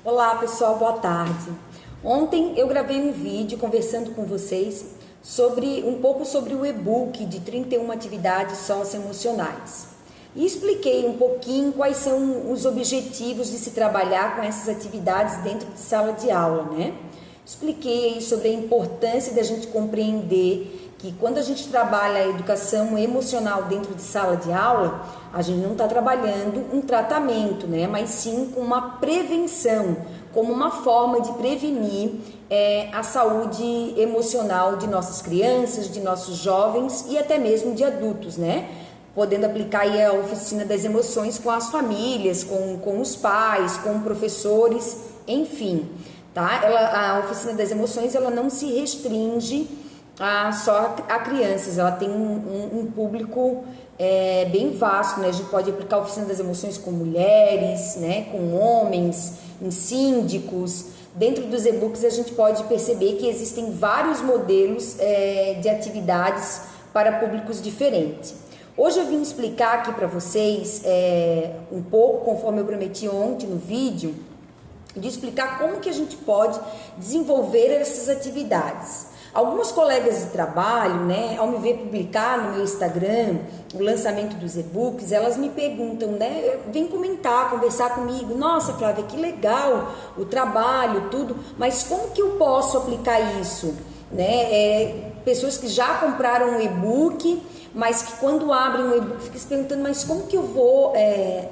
Olá pessoal, boa tarde. Ontem eu gravei um vídeo conversando com vocês sobre um pouco sobre o e-book de 31 atividades socioemocionais. E expliquei um pouquinho quais são os objetivos de se trabalhar com essas atividades dentro de sala de aula, né? Expliquei sobre a importância da gente compreender que quando a gente trabalha a educação emocional dentro de sala de aula, a gente não está trabalhando um tratamento, né? Mas sim com uma prevenção, como uma forma de prevenir a saúde emocional de nossas crianças, de nossos jovens e até mesmo de adultos, né? Podendo aplicar aí a oficina das emoções com as famílias, com os pais, com professores, enfim, tá? A oficina das emoções, ela não se restringe só a crianças, ela tem um público bem vasto, né? A gente pode aplicar a oficina das emoções com mulheres, né? Com homens, em síndicos. Dentro dos e-books a gente pode perceber que existem vários modelos de atividades para públicos diferentes. Hoje eu vim explicar aqui para vocês um pouco, conforme eu prometi ontem no vídeo, de explicar como que a gente pode desenvolver essas atividades. Algumas colegas de trabalho, né, ao me ver publicar no meu Instagram o lançamento dos e-books, elas me perguntam, né, vem comentar, conversar comigo, nossa Flávia, que legal o trabalho, tudo, mas como que eu posso aplicar isso? Né? Pessoas que já compraram um e-book, mas que quando abrem um e-book ficam se perguntando, mas como que eu vou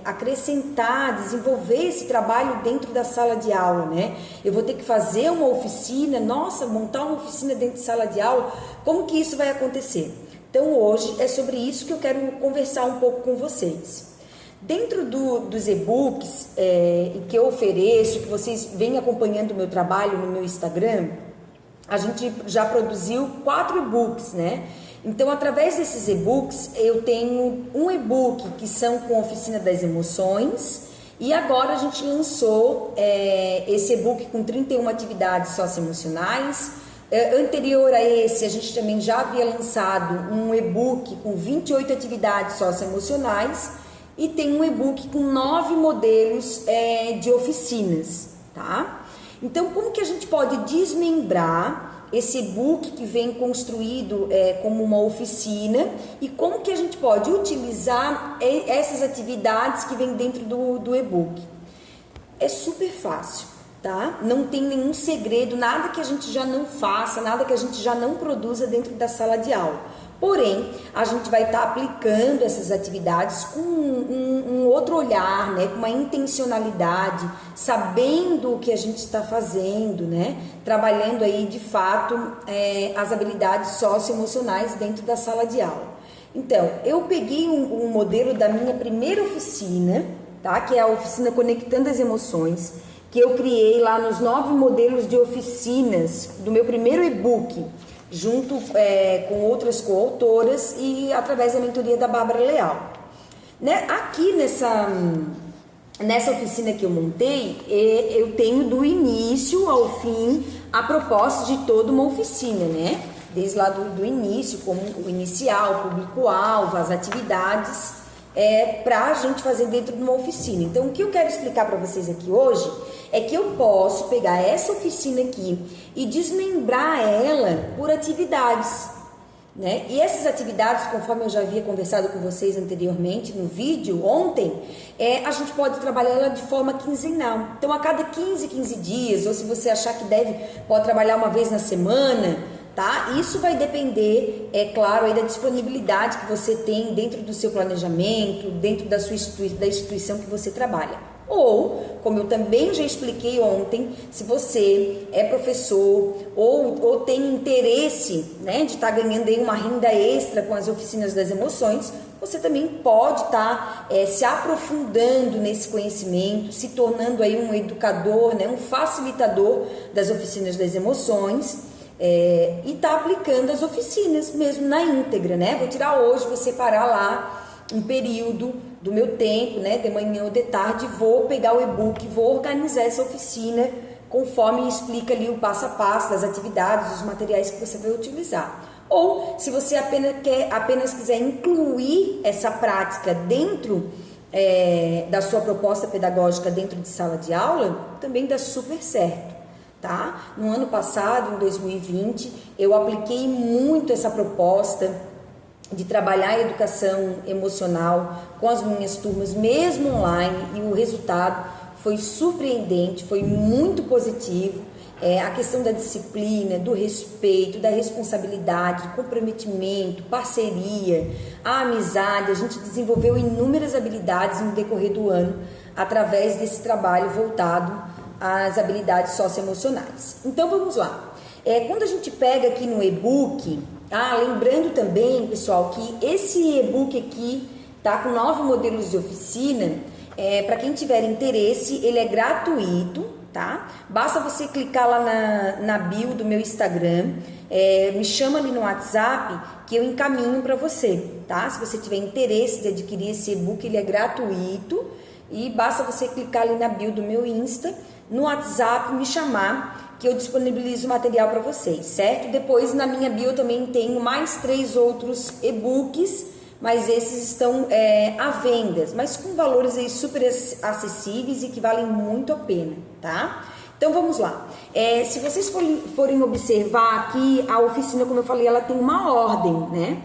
acrescentar, desenvolver esse trabalho dentro da sala de aula, né? Eu vou ter que fazer uma oficina, nossa, montar uma oficina dentro de sala de aula, como que isso vai acontecer? Então hoje é sobre isso que eu quero conversar um pouco com vocês. Dentro dos e-books que eu ofereço, que vocês vêm acompanhando o meu trabalho no meu Instagram, a gente já produziu 4 e-books, né? Então, através desses e-books, eu tenho um e-book que são com oficina das emoções e agora a gente lançou esse e-book com 31 atividades socioemocionais. Anterior a esse, a gente também já havia lançado um e-book com 28 atividades socioemocionais e tem um e-book com 9 modelos de oficinas, tá? Então, como que a gente pode desmembrar esse e-book que vem construído como uma oficina e como que a gente pode utilizar essas atividades que vêm dentro do e-book? É super fácil, tá? Não tem nenhum segredo, nada que a gente já não faça, nada que a gente já não produza dentro da sala de aula. Porém, a gente vai estar aplicando essas atividades com um outro olhar, né? Com uma intencionalidade, sabendo o que a gente está fazendo, né? Trabalhando aí, de fato, as habilidades socioemocionais dentro da sala de aula. Então, eu peguei um modelo da minha primeira oficina, tá? Que é a oficina Conectando as Emoções, que eu criei lá nos 9 modelos de oficinas do meu primeiro e-book, junto com outras coautoras e através da mentoria da Bárbara Leal. Né? Aqui nessa oficina que eu montei, eu tenho do início ao fim a proposta de toda uma oficina, né? Desde lá do início, como o inicial, o público-alvo, as atividades, para a gente fazer dentro de uma oficina. Então, o que eu quero explicar para vocês aqui hoje é que eu posso pegar essa oficina aqui e desmembrar ela por atividades, né? E essas atividades, conforme eu já havia conversado com vocês anteriormente no vídeo ontem, a gente pode trabalhar ela de forma quinzenal. Então, a cada 15 dias, ou se você achar que pode trabalhar uma vez na semana, tá? Isso vai depender, é claro, aí da disponibilidade que você tem dentro do seu planejamento, dentro da instituição que você trabalha. Ou, como eu também já expliquei ontem, se você é professor ou tem interesse, né, de estar ganhando aí uma renda extra com as oficinas das emoções, você também pode estar se aprofundando nesse conhecimento, se tornando aí um educador, né, um facilitador das oficinas das emoções. E tá aplicando as oficinas mesmo na íntegra, né? Vou tirar hoje, vou separar lá um período do meu tempo, né? De manhã ou de tarde, vou pegar o e-book, vou organizar essa oficina conforme explica ali o passo a passo das atividades, os materiais que você vai utilizar. Ou, se você apenas quiser incluir essa prática dentro da sua proposta pedagógica dentro de sala de aula, também dá super certo, tá? No ano passado, em 2020, eu apliquei muito essa proposta de trabalhar a educação emocional com as minhas turmas, mesmo online, e o resultado foi surpreendente, foi muito positivo. A questão da disciplina, do respeito, da responsabilidade, comprometimento, parceria, a amizade, a gente desenvolveu inúmeras habilidades no decorrer do ano através desse trabalho voltado às habilidades socioemocionais. Então vamos lá. Quando a gente pega aqui no e-book, lembrando também, pessoal, que esse e-book aqui tá com 9 modelos de oficina. Para quem tiver interesse, ele é gratuito, tá? Basta você clicar lá na bio do meu Instagram, me chama ali no WhatsApp que eu encaminho para você, tá? Se você tiver interesse de adquirir esse e-book, ele é gratuito e basta você clicar ali na bio do meu Insta, no WhatsApp, me chamar que eu disponibilizo o material para vocês, certo? Depois na minha bio eu também tenho mais 3 outros e-books, mas esses estão à venda, mas com valores aí super acessíveis e que valem muito a pena, tá? Então vamos lá. Se vocês forem observar aqui, a oficina, como eu falei, ela tem uma ordem, né?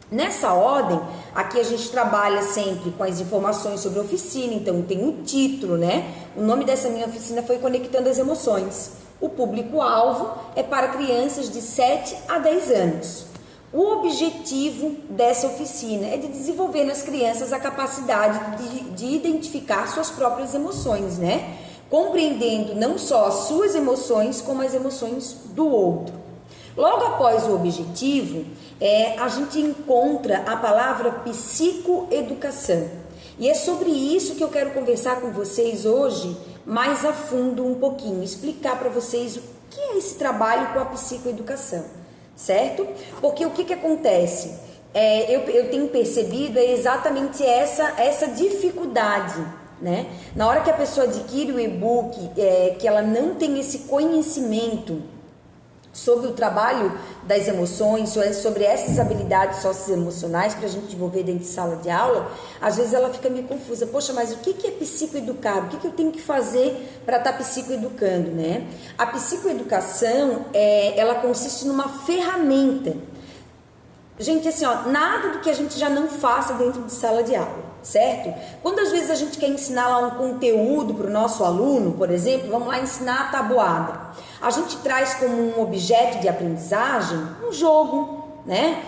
Nessa ordem, aqui a gente trabalha sempre com as informações sobre a oficina, então tem o título, né? O nome dessa minha oficina foi Conectando as Emoções. O público-alvo é para crianças de 7 a 10 anos. O objetivo dessa oficina é de desenvolver nas crianças a capacidade de identificar suas próprias emoções, né? Compreendendo não só as suas emoções, como as emoções do outro. Logo após o objetivo, a gente encontra a palavra psicoeducação. E é sobre isso que eu quero conversar com vocês hoje, mais a fundo um pouquinho, explicar para vocês o que é esse trabalho com a psicoeducação. Certo? Porque o que acontece? Eu tenho percebido exatamente essa dificuldade, né? Na hora que a pessoa adquire o e-book, que ela não tem esse conhecimento sobre o trabalho das emoções, sobre essas habilidades socioemocionais para a gente desenvolver dentro de sala de aula, às vezes ela fica meio confusa. Poxa, mas o que é psicoeducar? O que eu tenho que fazer para estar psicoeducando, né? A psicoeducação, ela consiste numa ferramenta. Gente, assim, nada do que a gente já não faça dentro de sala de aula, certo? Quando às vezes a gente quer ensinar lá um conteúdo para o nosso aluno, por exemplo, vamos lá ensinar a tabuada. A gente traz como um objeto de aprendizagem um jogo, né?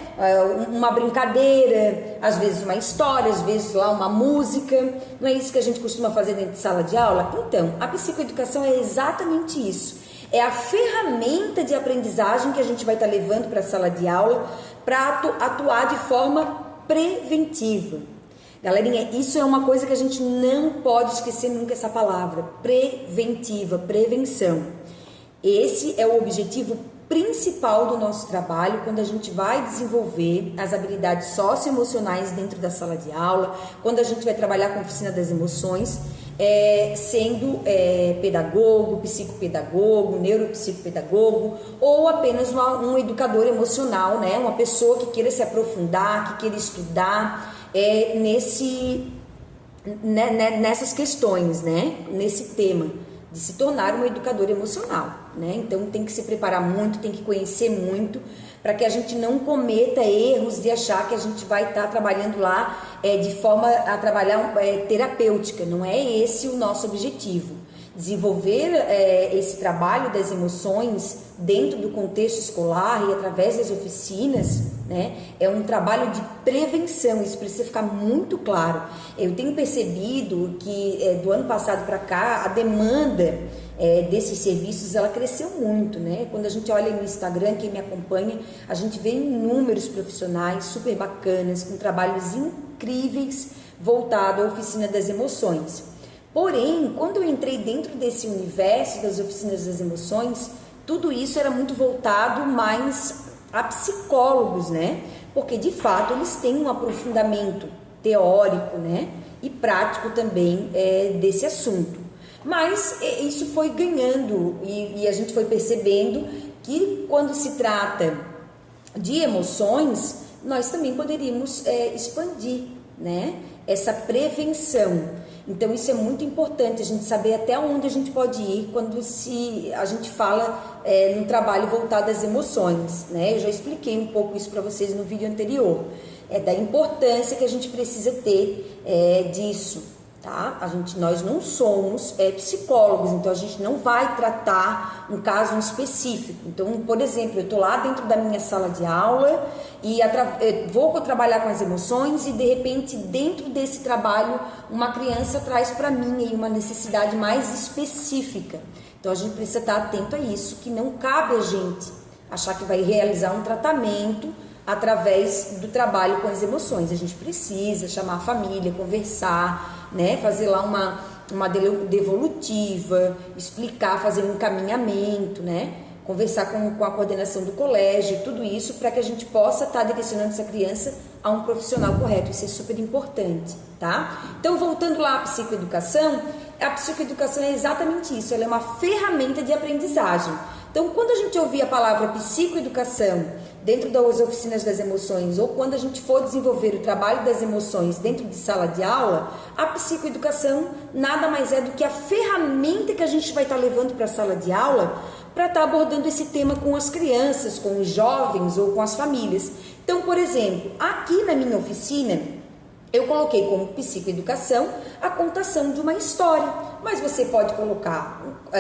Uma brincadeira, às vezes uma história, às vezes lá uma música. Não é isso que a gente costuma fazer dentro de sala de aula? Então, a psicoeducação é exatamente isso. É a ferramenta de aprendizagem que a gente vai estar levando para a sala de aula para atuar de forma preventiva. Galerinha, isso é uma coisa que a gente não pode esquecer nunca, essa palavra, preventiva, prevenção. Esse é o objetivo principal do nosso trabalho quando a gente vai desenvolver as habilidades socioemocionais dentro da sala de aula, quando a gente vai trabalhar com a oficina das emoções, sendo pedagogo, psicopedagogo, neuropsicopedagogo ou apenas um educador emocional, né? Uma pessoa que queira se aprofundar, que queira estudar nessas questões, né? Nesse tema de se tornar um educador emocional, né? Então tem que se preparar muito, tem que conhecer muito para que a gente não cometa erros de achar que a gente vai estar trabalhando lá de forma a trabalhar terapêutica. Não é esse o nosso objetivo. Desenvolver esse trabalho das emoções dentro do contexto escolar e através das oficinas, né, é um trabalho de prevenção. Isso precisa ficar muito claro. Eu tenho percebido que do ano passado para cá a demanda desses serviços ela cresceu muito, né? Quando a gente olha no Instagram, quem me acompanha, a gente vê inúmeros profissionais super bacanas com trabalhos incríveis voltados à oficina das emoções. Porém, quando eu entrei dentro desse universo das oficinas das emoções, tudo isso era muito voltado mais a psicólogos, né? Porque de fato eles têm um aprofundamento teórico, né? E prático também desse assunto. Mas isso foi ganhando e a gente foi percebendo que quando se trata de emoções, nós também poderíamos expandir, né? essa prevenção. Então isso é muito importante, a gente saber até onde a gente pode ir quando a gente fala num trabalho voltado às emoções, né? Eu já expliquei um pouco isso para vocês no vídeo anterior, da importância que a gente precisa ter disso. Tá? Nós não somos psicólogos, então a gente não vai tratar um caso específico. Então, por exemplo, eu estou lá dentro da minha sala de aula e vou trabalhar com as emoções e de repente dentro desse trabalho uma criança traz para mim aí uma necessidade mais específica. Então a gente precisa estar atento a isso, que não cabe a gente achar que vai realizar um tratamento através do trabalho com as emoções. A gente precisa chamar a família, conversar, né? Fazer lá uma devolutiva, explicar, fazer um encaminhamento, né? Conversar com a coordenação do colégio, tudo isso para que a gente possa estar direcionando essa criança a um profissional correto. Isso é super importante, tá? Então, voltando lá à psicoeducação, a psicoeducação é exatamente isso, ela é uma ferramenta de aprendizagem. Então, quando a gente ouvir a palavra psicoeducação dentro das oficinas das emoções, ou quando a gente for desenvolver o trabalho das emoções dentro de sala de aula, a psicoeducação nada mais é do que a ferramenta que a gente vai estar levando para a sala de aula para estar abordando esse tema com as crianças, com os jovens ou com as famílias. Então, por exemplo, aqui na minha oficina, eu coloquei como psicoeducação a contação de uma história, mas você pode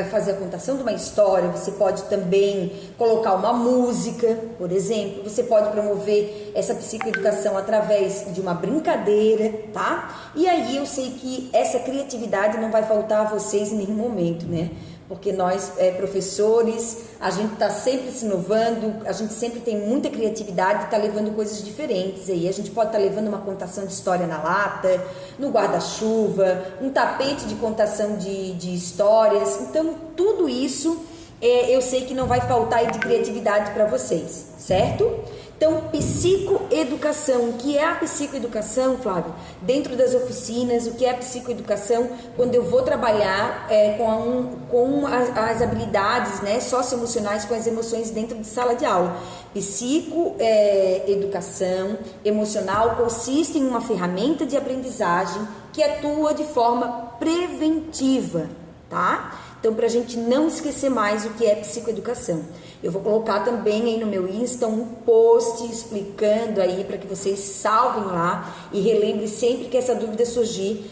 fazer a contação de uma história, você pode também colocar uma música, por exemplo, você pode promover essa psicoeducação através de uma brincadeira, tá? E aí eu sei que essa criatividade não vai faltar a vocês em nenhum momento, né? Porque nós, professores, a gente está sempre se inovando, a gente sempre tem muita criatividade e está levando coisas diferentes aí. A gente pode estar levando uma contação de história na lata, no guarda-chuva, um tapete de contação de histórias. Então, tudo isso eu sei que não vai faltar aí de criatividade para vocês, certo? Então, psicoeducação, o que é a psicoeducação, Flávio? Dentro das oficinas, o que é a psicoeducação? Quando eu vou trabalhar com as habilidades, né, socioemocionais, com as emoções dentro de sala de aula. Psicoeducação emocional consiste em uma ferramenta de aprendizagem que atua de forma preventiva, tá? Então, para a gente não esquecer mais o que é psicoeducação. Eu vou colocar também aí no meu Insta um post explicando aí para que vocês salvem lá e relembrem sempre que essa dúvida surgir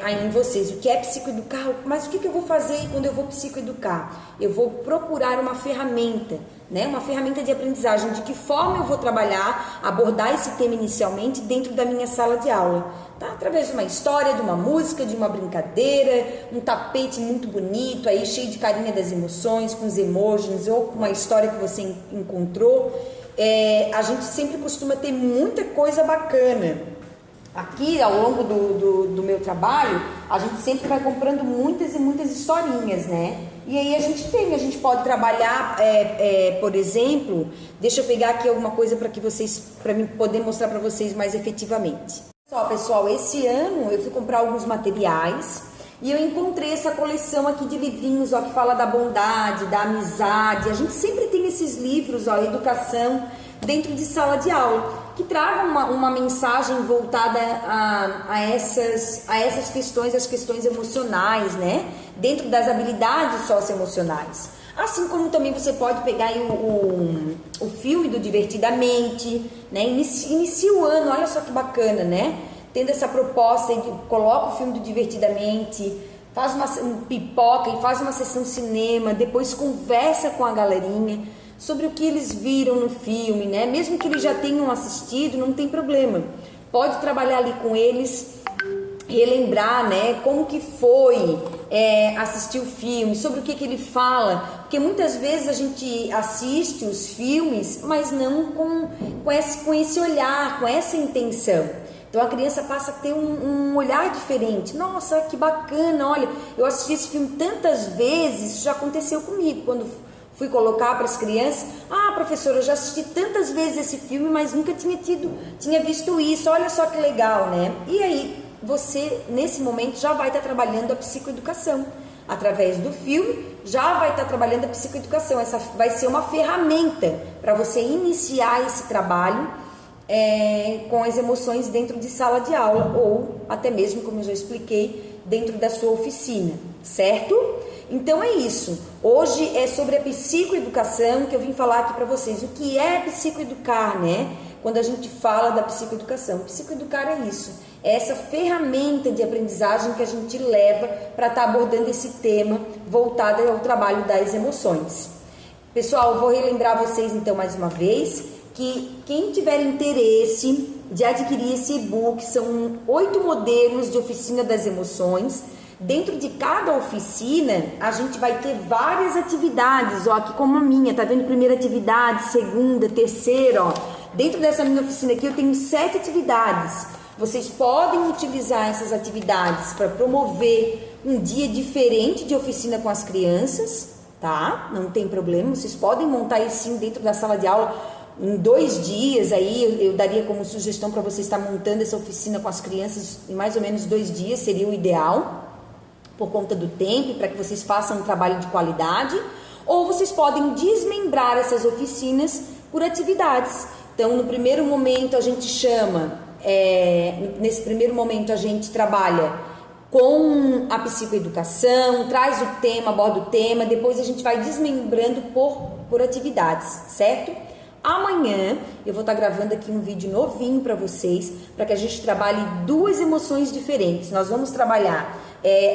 aí em vocês. O que é psicoeducar? Mas o que eu vou fazer quando eu vou psicoeducar? Eu vou procurar uma ferramenta, né? Uma ferramenta de aprendizagem. De que forma eu vou trabalhar, abordar esse tema inicialmente dentro da minha sala de aula? Tá? Através de uma história, de uma música, de uma brincadeira, um tapete muito bonito, aí cheio de carinha das emoções, com os emojis, ou com uma história que você encontrou. A gente sempre costuma ter muita coisa bacana. Aqui, ao longo do meu trabalho, a gente sempre vai comprando muitas e muitas historinhas, né? E aí a gente pode trabalhar, por exemplo, deixa eu pegar aqui alguma coisa para mim poder mostrar para vocês mais efetivamente. Pessoal, esse ano eu fui comprar alguns materiais e eu encontrei essa coleção aqui de livrinhos, ó, que fala da bondade, da amizade. A gente sempre tem esses livros, ó, educação, dentro de sala de aula, que tragam uma mensagem voltada a essas questões, as questões emocionais, né? Dentro das habilidades socioemocionais. Assim como também você pode pegar aí o filme do Divertidamente, né? Inicia o ano, olha só que bacana, né? Tendo essa proposta, coloca o filme do Divertidamente, faz uma pipoca e faz uma sessão cinema, depois conversa com a galerinha sobre o que eles viram no filme, né? Mesmo que eles já tenham assistido, não tem problema. Pode trabalhar ali com eles, relembrar, né, como que foi assistir o filme, sobre o que ele fala, porque muitas vezes a gente assiste os filmes, mas não com esse olhar, com essa intenção. Então a criança passa a ter um olhar diferente. Nossa, que bacana, olha, eu assisti esse filme tantas vezes, isso já aconteceu comigo, quando fui colocar para as crianças, professora, eu já assisti tantas vezes esse filme, mas nunca tinha visto isso, olha só que legal, né? E aí, você, nesse momento, já vai estar trabalhando a psicoeducação. Através do filme, já vai estar trabalhando a psicoeducação. Essa vai ser uma ferramenta para você iniciar esse trabalho com as emoções dentro de sala de aula ou até mesmo, como eu já expliquei, dentro da sua oficina, certo? Então é isso. Hoje é sobre a psicoeducação que eu vim falar aqui para vocês. O que é psicoeducar, né? Quando a gente fala da psicoeducação, psicoeducar é isso, é essa ferramenta de aprendizagem que a gente leva para estar abordando esse tema voltado ao trabalho das emoções. Pessoal, eu vou relembrar vocês então mais uma vez que quem tiver interesse de adquirir esse e-book, são 8 modelos de oficina das emoções. Dentro de cada oficina, a gente vai ter várias atividades, ó, aqui como a minha, tá vendo? Primeira atividade, segunda, terceira, ó. Dentro dessa minha oficina aqui eu tenho 7 atividades. Vocês podem utilizar essas atividades para promover um dia diferente de oficina com as crianças, tá? Não tem problema, vocês podem montar isso sim dentro da sala de aula. Em 2 dias aí, eu daria como sugestão para você estar montando essa oficina com as crianças em mais ou menos 2 dias, seria o ideal, por conta do tempo, para que vocês façam um trabalho de qualidade. Ou vocês podem desmembrar essas oficinas por atividades. Então, no primeiro momento a gente nesse primeiro momento a gente trabalha com a psicoeducação, traz o tema, aborda o tema, depois a gente vai desmembrando por atividades, certo? Amanhã eu vou estar gravando aqui um vídeo novinho para vocês, para que a gente trabalhe 2 emoções diferentes. Nós vamos trabalhar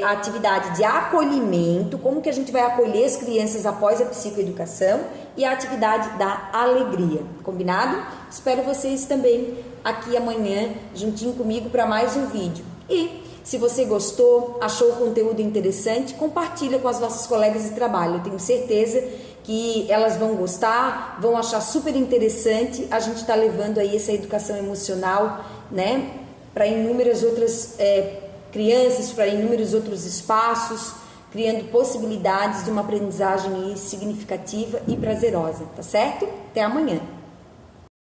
a atividade de acolhimento, como que a gente vai acolher as crianças após a psicoeducação, e a atividade da alegria, combinado? Espero vocês também aqui amanhã, juntinho comigo, para mais um vídeo. E se você gostou, achou o conteúdo interessante, compartilha com as nossas colegas de trabalho. Eu tenho certeza que elas vão gostar, vão achar super interessante. A gente está levando aí essa educação emocional, né, para inúmeras outras crianças, para inúmeros outros espaços, criando possibilidades de uma aprendizagem significativa e prazerosa, tá certo? Até amanhã!